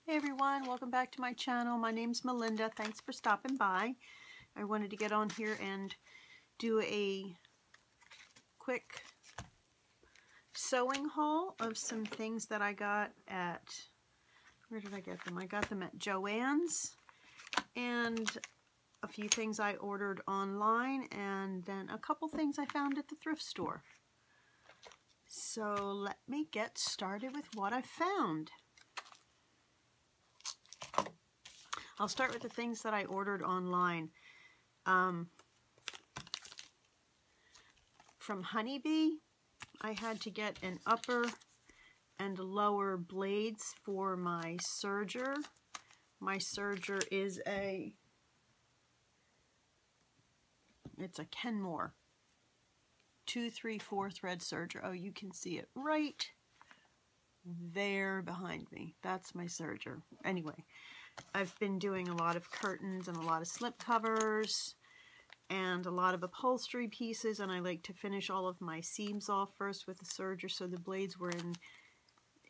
Hey everyone, welcome back to my channel. My name's Melinda. Thanks for stopping by. I wanted to get on here and do a quick sewing haul of some things that I got at, where did I get them? I got them at Joann's, and a few things I ordered online, and then a couple things I found at the thrift store. So let me get started with what I found. I'll start with the things that I ordered online. From Honeybee, I had to get an upper and lower blades for my serger. My serger is it's a Kenmore 2-3-4 thread serger. Oh, you can see it right there behind me. That's my serger. Anyway, I've been doing a lot of curtains and a lot of slip covers and a lot of upholstery pieces, and I like to finish all of my seams off first with the serger, so the blades were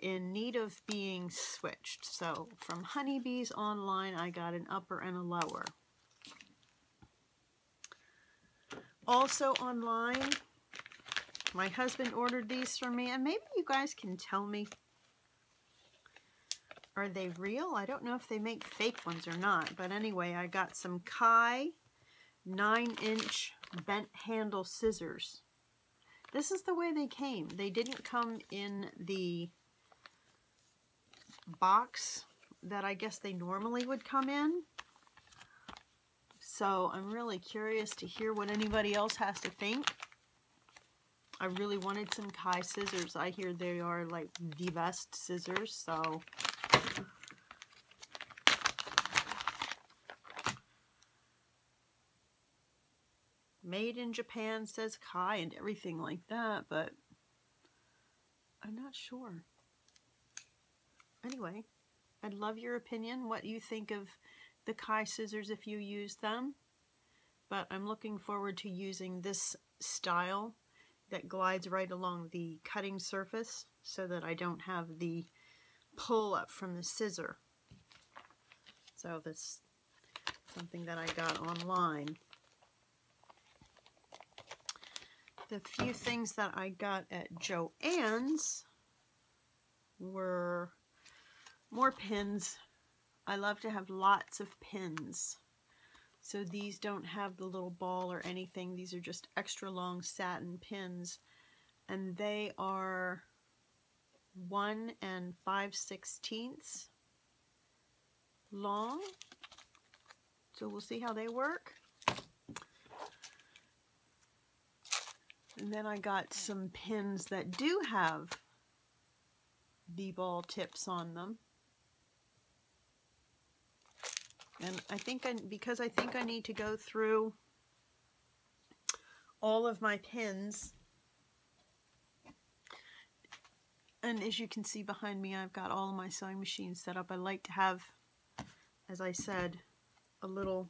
in need of being switched. So from Honeybee's online, I got an upper and a lower. Also online, my husband ordered these for me, and maybe you guys can tell me, are they real? I don't know if they make fake ones or not, but anyway, I got some Kai 9-inch bent handle scissors. This is the way they came. They didn't come in the box that I guess they normally would come in. So I'm really curious to hear what anybody else has to think. I really wanted some Kai scissors. I hear they are like the best scissors, so made in Japan says Kai and everything like that, but I'm not sure. Anyway, I'd love your opinion, what you think of the Kai scissors if you use them. But I'm looking forward to using this style that glides right along the cutting surface so that I don't have the pull up from the scissor. So that's something that I got online. The few things that I got at Joann's were more pins. I love to have lots of pins. So these don't have the little ball or anything. These are just extra long satin pins. And they are 1 5/16 long. So we'll see how they work. And then I got some pins that do have the ball tips on them. And I think because I think I need to go through all of my pins. And as you can see behind me, I've got all of my sewing machines set up. I like to have, as I said, a little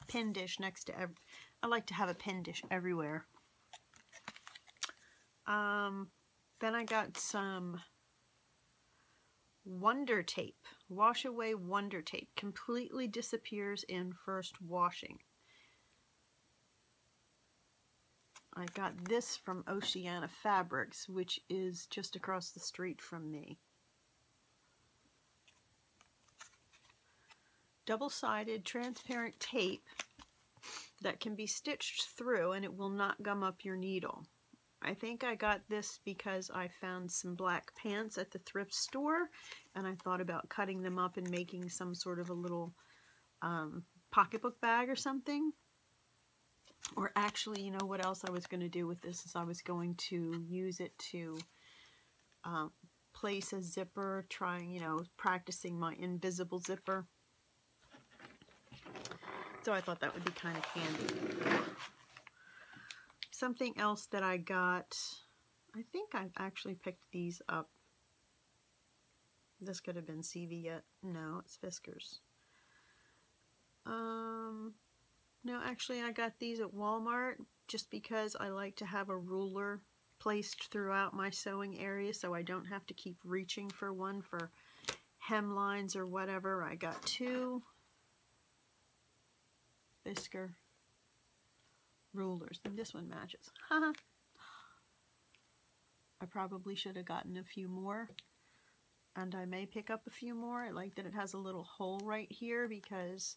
pin dish next to I like to have a pin dish everywhere. Then I got some Wonder Tape, Wash Away Wonder Tape. Completely disappears in first washing. I got this from Oceana Fabrics, which is just across the street from me. Double-sided transparent tape that can be stitched through and it will not gum up your needle. I think I got this because I found some black pants at the thrift store, and I thought about cutting them up and making some sort of a little pocketbook bag or something. Or actually, you know what else I was going to do with this is I was going to use it to place a zipper, trying, you know, practicing my invisible zipper. So I thought that would be kind of handy. Something else that I got, I think I've actually picked these up. This could have been CV yet. No, it's Fiskars. No, actually I got these at Walmart just because I like to have a ruler placed throughout my sewing area so I don't have to keep reaching for one for hemlines or whatever. I got 2 Fisker rulers, and this one matches. I probably should have gotten a few more, and I may pick up a few more. I like that it has a little hole right here, because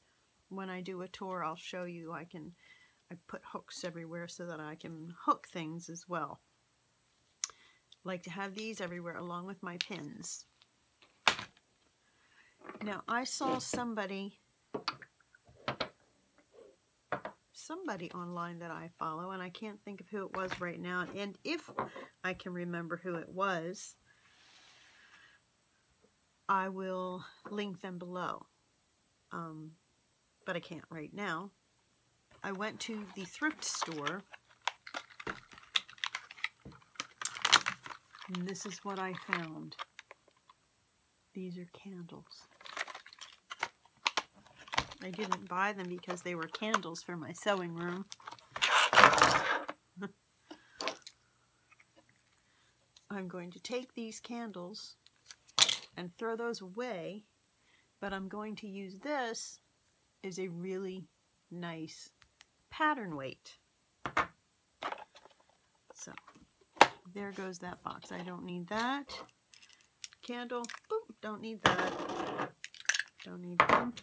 when I do a tour I'll show you I put hooks everywhere so that I can hook things as well. Like to have these everywhere along with my pins. Now I saw somebody online that I follow, and I can't think of who it was right now, and if I can remember who it was, I will link them below, but I can't right now. I went to the thrift store, and this is what I found. These are candles. I didn't buy them because they were candles for my sewing room. I'm going to take these candles and throw those away, but I'm going to use this as a really nice pattern weight. So there goes that box. I don't need that. Candle, boop, don't need that. Don't need them.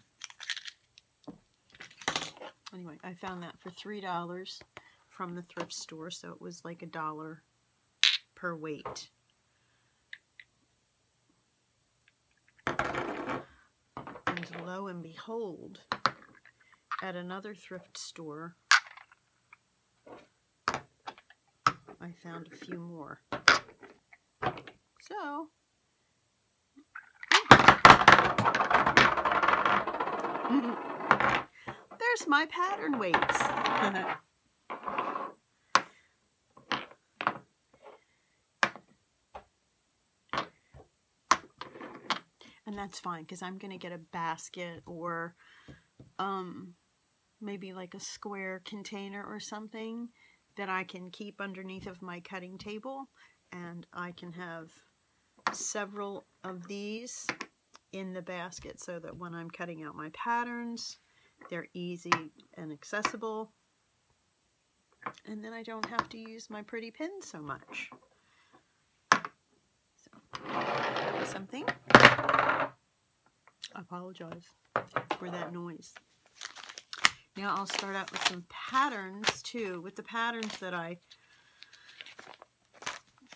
Anyway, I found that for $3 from the thrift store, so it was like $1 per weight. And lo and behold, at another thrift store, I found a few more. So, there's my pattern weights. And that's fine, because I'm going to get a basket or maybe like a square container or something that I can keep underneath of my cutting table, and I can have several of these in the basket so that when I'm cutting out my patterns, they're easy and accessible, and then I don't have to use my pretty pins so much. So, that was something. I apologize for that noise. Now I'll start out with some patterns too, with the patterns that I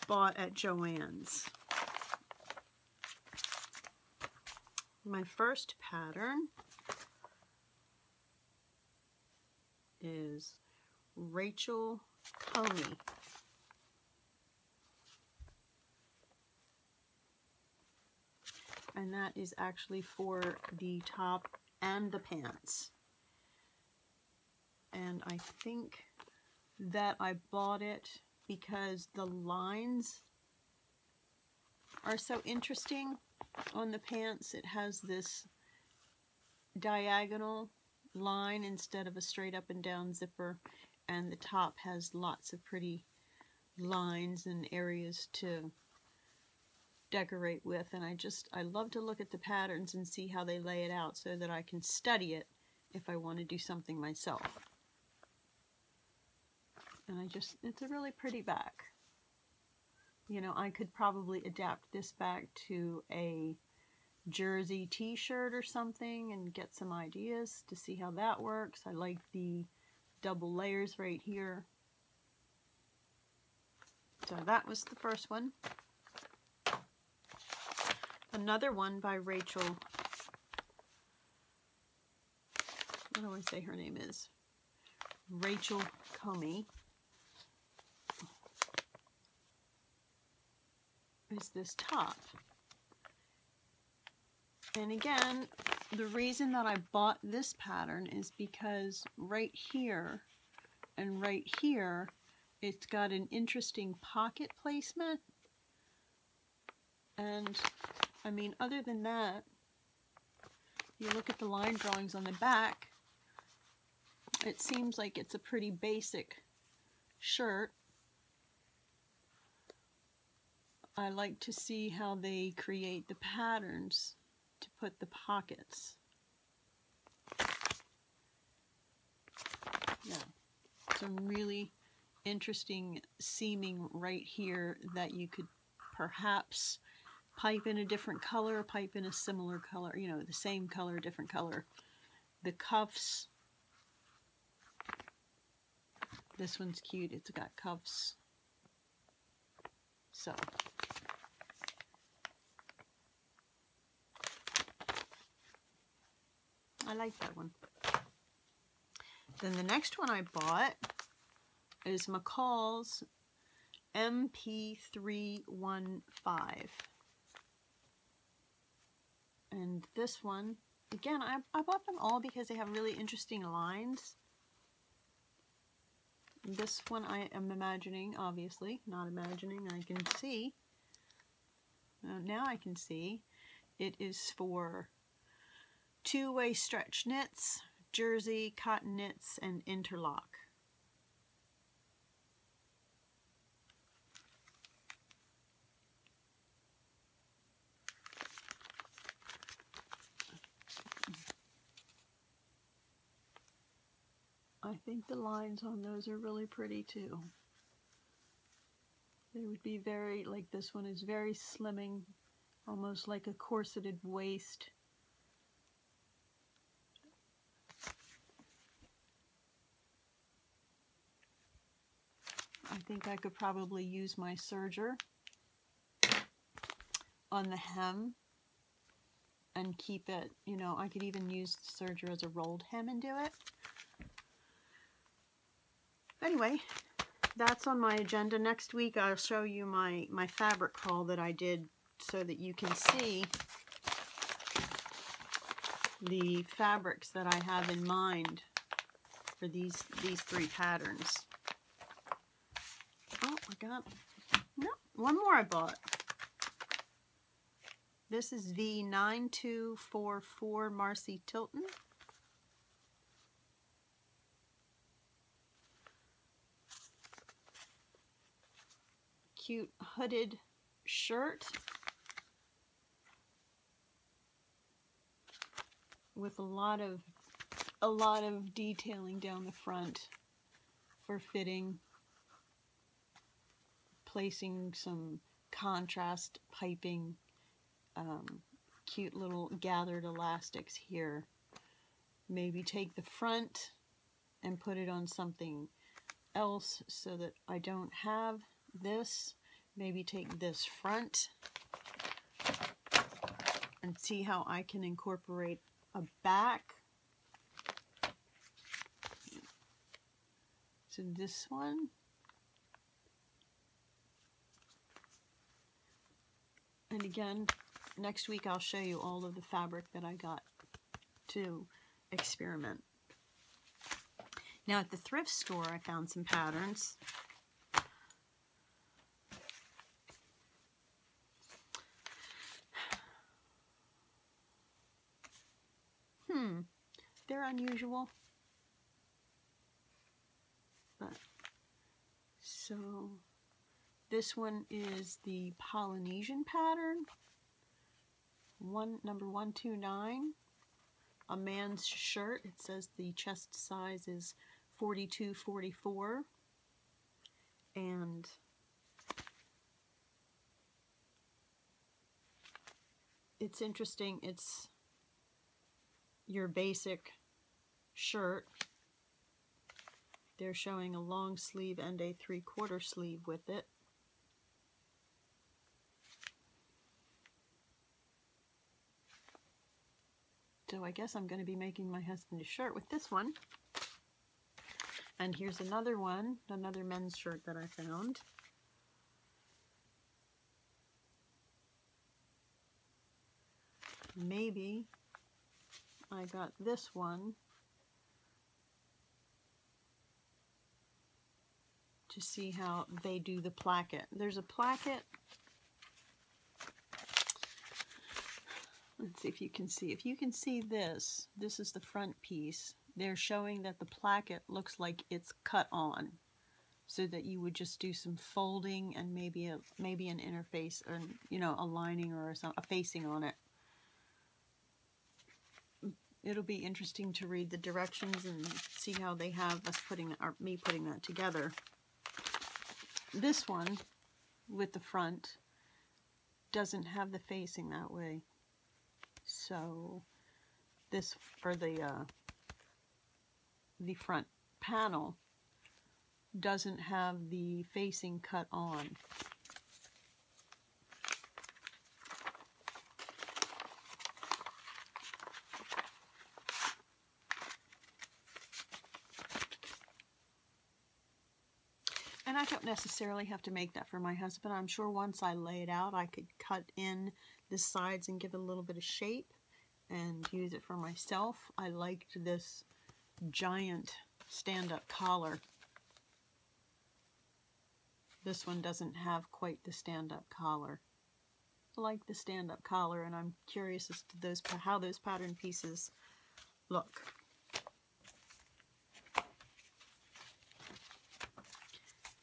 bought at Joann's. My first pattern is Rachel Comey. And that is actually for the top and the pants. And I think that I bought it because the lines are so interesting on the pants. It has this diagonal line instead of a straight up and down zipper, and the top has lots of pretty lines and areas to decorate with, and I love to look at the patterns and see how they lay it out so that I can study it if I want to do something myself. And it's a really pretty back. You know, I could probably adapt this back to a jersey t-shirt or something and get some ideas to see how that works. I like the double layers right here. So that was the first one. Another one by Rachel, what do I say her name is? Rachel Comey. Is this top. And again, the reason that I bought this pattern is because right here and right here, it's got an interesting pocket placement. And I mean, other than that, you look at the line drawings on the back, it seems like it's a pretty basic shirt. I like to see how they create the patterns put the pockets. Yeah, some really interesting seaming right here that you could perhaps pipe in a different color, pipe in a similar color, you know, the same color, different color. The cuffs, this one's cute, it's got cuffs. So, I like that one. Then the next one I bought is McCall's MP315. And this one, again, I bought them all because they have really interesting lines. This one I am imagining, obviously, not imagining, I can see. Now I can see. It is for two-way stretch knits, jersey, cotton knits, and interlock. I think the lines on those are really pretty too. They would be very, like this one is very slimming, almost like a corseted waist. I think I could probably use my serger on the hem and keep it, you know, I could even use the serger as a rolled hem and do it. Anyway, that's on my agenda. Next week I'll show you my fabric haul that I did so that you can see the fabrics that I have in mind for these three patterns. Oh, I got, no, one more I bought. This is V9244 Marcy Tilton. Cute hooded shirt with a lot of detailing down the front for fitting, placing some contrast piping, cute little gathered elastics here. Maybe take the front and put it on something else so that I don't have this. Maybe take this front and see how I can incorporate a back. So this one, and again, next week I'll show you all of the fabric that I got to experiment. Now at the thrift store I found some patterns. They're unusual. But so this one is the Polynesian pattern. Number 129. A man's shirt. It says the chest size is 42-44. And it's interesting. It's your basic shirt. They're showing a long sleeve and a 3/4 sleeve with it. So I guess I'm going to be making my husband a shirt with this one. And here's another one, another men's shirt that I found. Maybe I got this one to see how they do the placket. There's a placket. Let's see if you can see. If you can see this, this is the front piece. They're showing that the placket looks like it's cut on, so that you would just do some folding and maybe an interface, or you know, a lining or a facing on it. it'll be interesting to read the directions and see how they have us putting, or me putting that together. This one with the front doesn't have the facing that way. So this, for the front panel, doesn't have the facing cut on. And I don't necessarily have to make that for my husband. I'm sure once I lay it out, I could cut in the sides and give it a little bit of shape and use it for myself. I liked this giant stand-up collar. This one doesn't have quite the stand-up collar. I like the stand-up collar, and I'm curious as to how those pattern pieces look.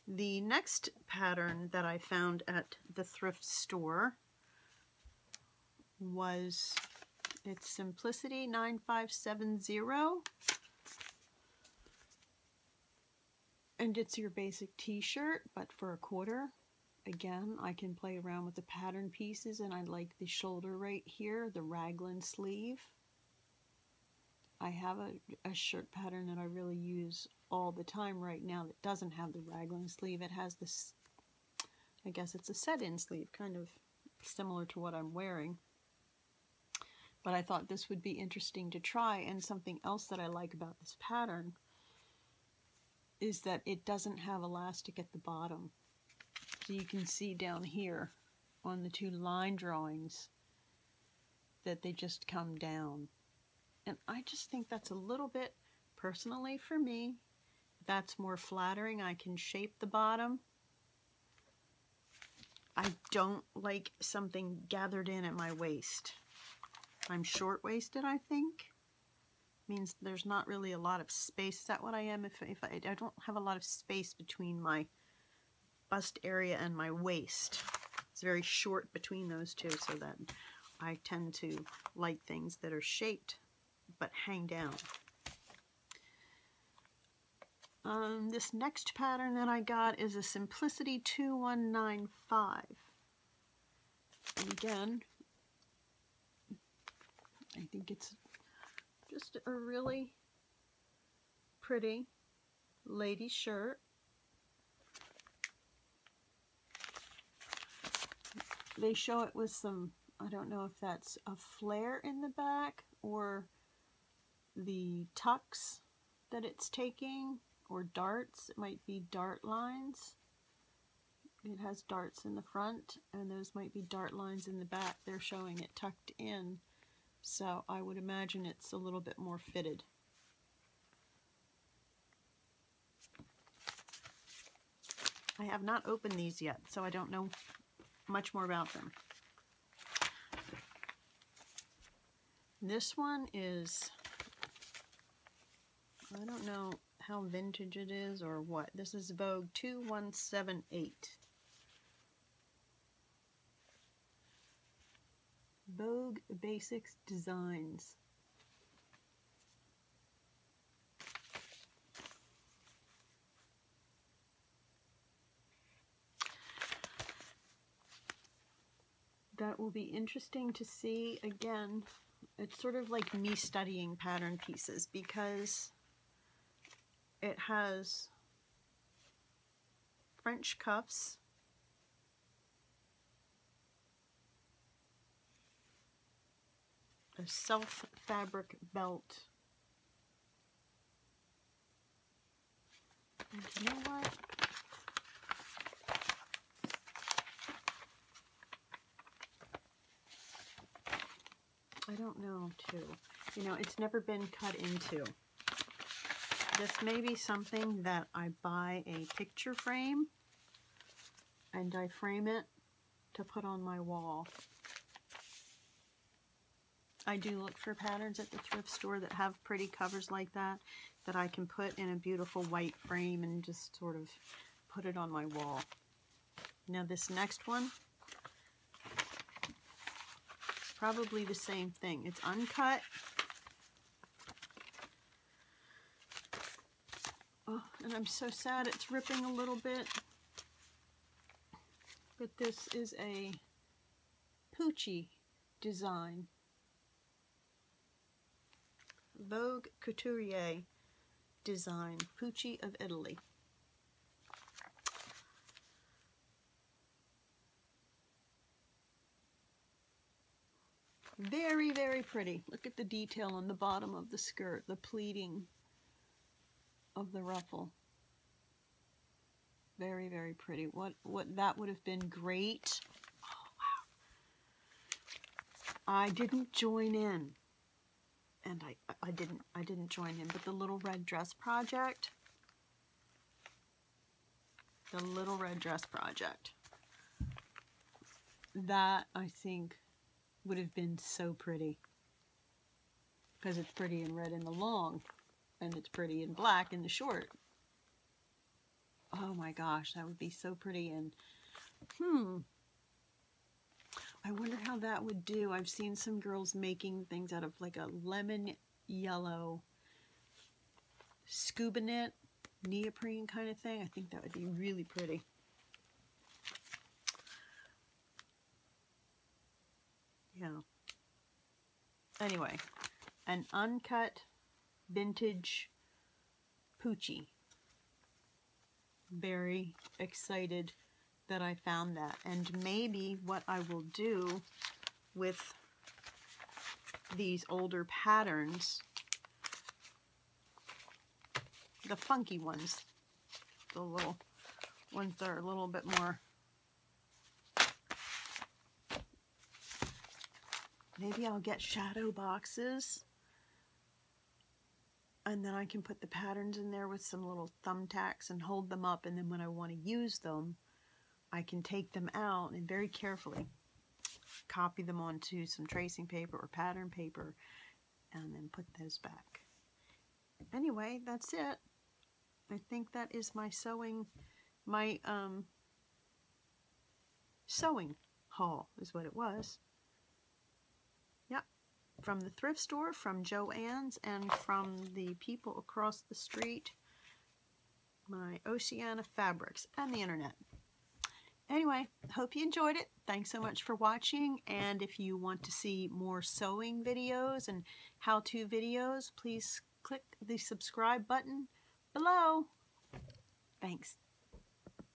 The next pattern that I found at the thrift store was, it's Simplicity 9570, and it's your basic t-shirt, but for a quarter. Again, I can play around with the pattern pieces, and I like the shoulder right here, the raglan sleeve. I have a shirt pattern that I really use all the time right now that doesn't have the raglan sleeve. It has this, I guess it's a set-in sleeve, kind of similar to what I'm wearing. But I thought this would be interesting to try, and something else that I like about this pattern is that it doesn't have elastic at the bottom. So you can see down here on the two line drawings that they just come down. And I just think that's a little bit, personally for me, that's more flattering. I can shape the bottom. I don't like something gathered in at my waist. I'm short-waisted, I think. Means there's not really a lot of space. Is that what I am? If I don't have a lot of space between my bust area and my waist. It's very short between those two, so that I tend to like things that are shaped but hang down. This next pattern that I got is a Simplicity 2195. And again, I think it's just a really pretty lady shirt. They show it with some, I don't know if that's a flare in the back or the tucks that it's taking, or darts. It might be dart lines. It has darts in the front, and those might be dart lines in the back. They're showing it tucked in, so I would imagine it's a little bit more fitted. I have not opened these yet, so I don't know much more about them. This one is, I don't know how vintage it is or what. This is Vogue 2178. Vogue Basics Designs. That will be interesting to see. Again, it's sort of like me studying pattern pieces because it has French cuffs, a self fabric belt, and you know what? I don't know too. You know, it's never been cut into. This may be something that I buy a picture frame and I frame it to put on my wall. I do look for patterns at the thrift store that have pretty covers like that, that I can put in a beautiful white frame and just sort of put it on my wall. Now this next one, probably the same thing. It's uncut, And I'm so sad it's ripping a little bit. But this is a Pucci design. Vogue Couturier design. Pucci of Italy. Very, very pretty. Look at the detail on the bottom of the skirt, the pleating of the ruffle. Very, very pretty. What that would have been great. Oh, wow. I didn't join in. And I didn't join in, but the Little Red Dress Project. The Little Red Dress Project. That, I think, would have been so pretty. Because it's pretty in red in the long, and it's pretty in black in the short. Oh my gosh, that would be so pretty. And I wonder how that would do. I've seen some girls making things out of like a lemon yellow scuba knit, neoprene kind of thing. I think that would be really pretty. Yeah. Anyway, an uncut vintage Pucci. Very excited that I found that. And maybe what I will do with these older patterns, the funky ones, the little ones that are a little bit more, maybe I'll get shadow boxes, and then I can put the patterns in there with some little thumbtacks and hold them up, and then when I want to use them, I can take them out and very carefully copy them onto some tracing paper or pattern paper and then put those back. Anyway, that's it. I think that is my sewing haul is what it was. Yep. From the thrift store, from Joann's, and from the people across the street, my Oceana Fabrics, and the internet. Anyway, hope you enjoyed it. Thanks so much for watching, and if you want to see more sewing videos and how-to videos, please click the subscribe button below. Thanks.